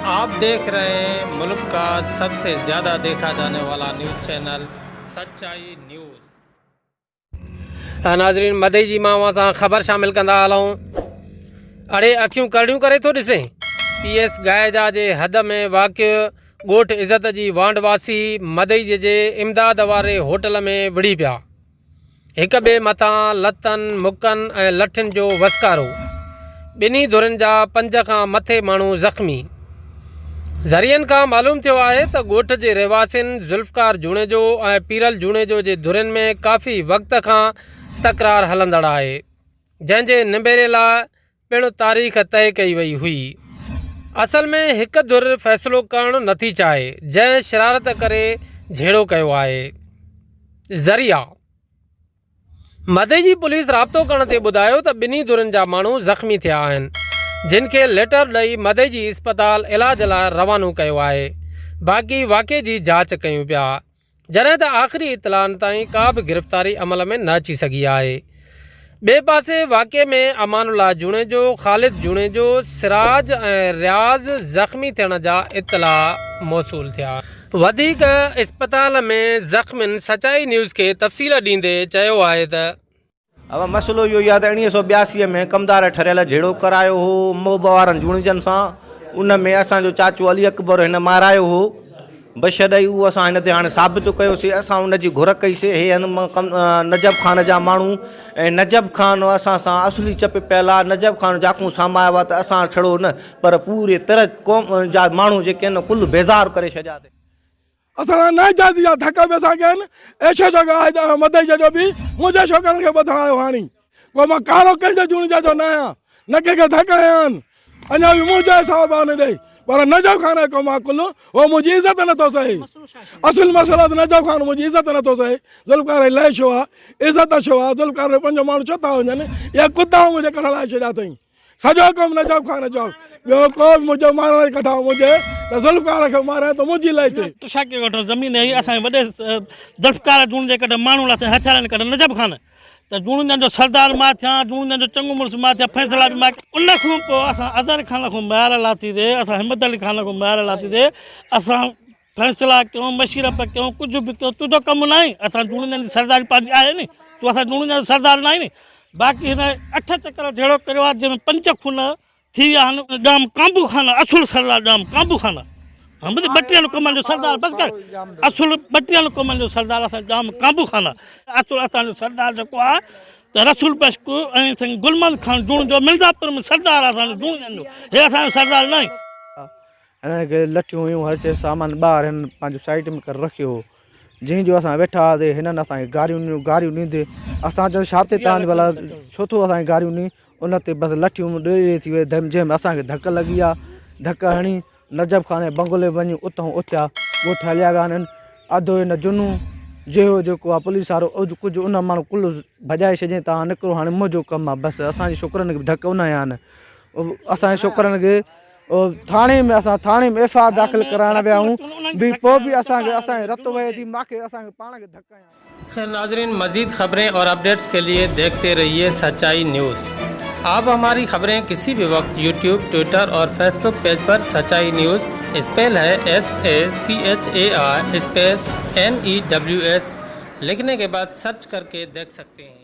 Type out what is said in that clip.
आप देख रहे हैं मुल्क का सबसे ज़्यादा देखा जाने वाला न्यूज़ चैनल सच्चाई न्यूज़। नाज़रीन, मदई जी मां सां ख़बर शामिल कंदा हलूं। अड़े अखियूं करड़ियूं करे थो ॾिसे। PS गायजा जे हद में वाक़िअ ॻोठ इज़त जी वांडवासी मदई जे इमदाद वारे होटल में विड़ी पिया। हिक ॿिए मथां लतनि मुकनि ऐं लठियुनि जो वसकारो। ॿिन्ही धुरनि जा 5 खां मथे माण्हू ज़ख़्मी। ज़रियनि खां मालूम थियो आहे त ॻोठ जे रहवासियुनि ज़ुल्फ़कार जूणे जो ऐं पीरल जूणे जो जे धुरनि में काफ़ी वक़्त खां तकरार हलंदड़ आहे, जंहिंजे निबेरे लाइ पिणु तारीख़ तय कई वई हुई। असल में हिक धुर फ़ैसिलो करणु नथी चाहे, जंहिं शरारत करे झेड़ो कयो आहे। ज़रिया मदई जी पुलिस राब्तो करण ते ॿुधायो त ॿिन्ही धुरनि जा माण्हू ज़ख़्मी थिया आहिनि, जिन खे लेटर ॾेई मदई जी अस्पताल इलाज लाइ रवानो कयो आहे। बाक़ी वाक़े जी जांच कयूं पिया, जॾहिं त आख़िरी इतलाउनि ताईं का बि गिरफ़्तारी अमल में न अची सघी आहे। ॿिए पासे वाक़े में अमानुल्लाह जूणे जो, ख़ालिद जूणे जो, सिराज ऐं रियाज़ ज़ख़्मी थियण जा इतला मौसूल थिया। वधीक अस्पताल में ज़ख़्मियुनि सचाई न्यूज़ खे तफ़सील ॾींदे चयो आहे त अब मसलो इहो आहे त 1982 में कमदार ठरियल झेड़ो करायो हो मोहबा वारनि जूणजनि सां। उन में असांजो चाचू अली अकबर हिन मारायो हो। बशदई उहो असां हिन ते हाणे साबित कयोसीं। असां उनजी घुर कईसीं। हे नजब ख़ान जा माण्हू ऐं नजब ख़ान असां सां असली चप पियल आहे। नजब ख़ान जाकूं सामाया हुआ त असां छड़ो न पर पूरे तरह क़ौम जा माण्हू जेके आहिनि कुल बेज़ार करे छॾिया अथई। असां न जाती जा धक्का बि असांखे आहिनि। ऐशो छोकिरा आहे मदई जो बि मुंहिंजे छोकिरनि खे ॿुधायो आयो हाणे को मां कारो कंहिंजे जूणजा जो न आहियां, न कंहिंखे धक्का आहिनि। अञा बि मुंहिंजे हिसाब सां ॾेई पर नजब ख़ान को मां कुल उहो मुंहिंजी इज़त नथो सहे। असुल मसइलो त नजब ख़ान मुंहिंजी इज़त नथो सहे। ज़ुल्फ़कार लहे छो आहे, इज़त छो आहे? ज़ुल्फ़कार 5 माण्हू छो था वञनि? या कुता मुंहिंजे कढ लाइ छॾिया अथई। सॼो कमु नजब ख़ान जो। ॿियो को बि मुंहिंजो मारण कढां मुंहिंजे त ज़ुल्फ़कार खे मारे त मुंहिंजी लही थिए। छा के वठो ज़मीन है असांजे वॾे ज़ुल्फ़कार जूण जे कॾहिं माण्हू लाइ हथियारनि कॾहिं नजब ख़ान त जूणनि जो सरदार मां थियां, जूणनि जो चङो मुड़ुसु मां थियां, फैसला बि मां। उन खां पोइ असां अज़हर ख़ान खां ॿाहिरि लाथीसीं, असां हिम्मत अली ख़ान खां ॿाहिरि लाथीसीं। असां फैसला कयूं, मशीरप कयूं, कुझु बि कयूं। तुंहिंजो कमु न आहे। असां जूणनि जी सरदारी पार्टी आहे नी, तूं असां जूणनि जो सरदार न आहे नी। बाक़ी हिन 8 चकर जहिड़ो करियो आहे जंहिंमें 5 खून थी विया आहिनि। ॾाम काबू खाना, असुल सरदार ॾाम काबू खाना। हम 32 कमनि जो सरदार बसि कर। असुल 32 कमनि जो सरदार असां ॾाम काबू खाना। असुल असांजो सरदार जेको आहे त रसूल पशकू ऐं गुलमंद ख़ान जूण जो मिर्ज़ापुर में सरदार असांजो जूणनि जो। हे असांजो सरदार न आहे। हिनखे लठियूं हुयूं, हर शइ सामान ॿाहिरि हिन पंहिंजो साइड में करे रखियो हो। जीअं जो असां वेठा हुआसीं हिननि असांखे गारियूं ॾींदे असां चयो छा ते तव्हांजे भला छो थो असांखे गारियूं ॾी? उन ते बसि लठियूं ॾेई थी वई। जंहिंमें असांखे धक लॻी आहे। धक हणी नजब ख़ान जे बंगले वञी उतां उथिया ॻोठ हलिया विया आहिनि। अधु हिन जुनू जेहो जेको आहे पुलिस वारो कुझु उन माण्हू कुल भॼाए छॾियईं। तव्हां निकिरो, हाणे मुंहिंजो कमु आहे। बसि असांजे छोकिरनि खे बि धक उन आया आहिनि। असांजे छोकिरनि खे थाणे में FIR दाख़िल कराइण विया आहियूं बि पोइ बि असांखे रत वहे थी। मूंखे असांखे पाण खे धक आया। खैर नाज़रीन, मज़ीद खबरें और अपडेट्स के लिए देखते रहिए सच्चाई न्यूज़। आप हमारी खबरें किसी भी वक्त YouTube, ट्विटर और फेसबुक पेज पर सच्चाई न्यूज़ स्पेल है SACHAI स्पेस NEWS लिखने के बाद सर्च करके देख सकते हैं।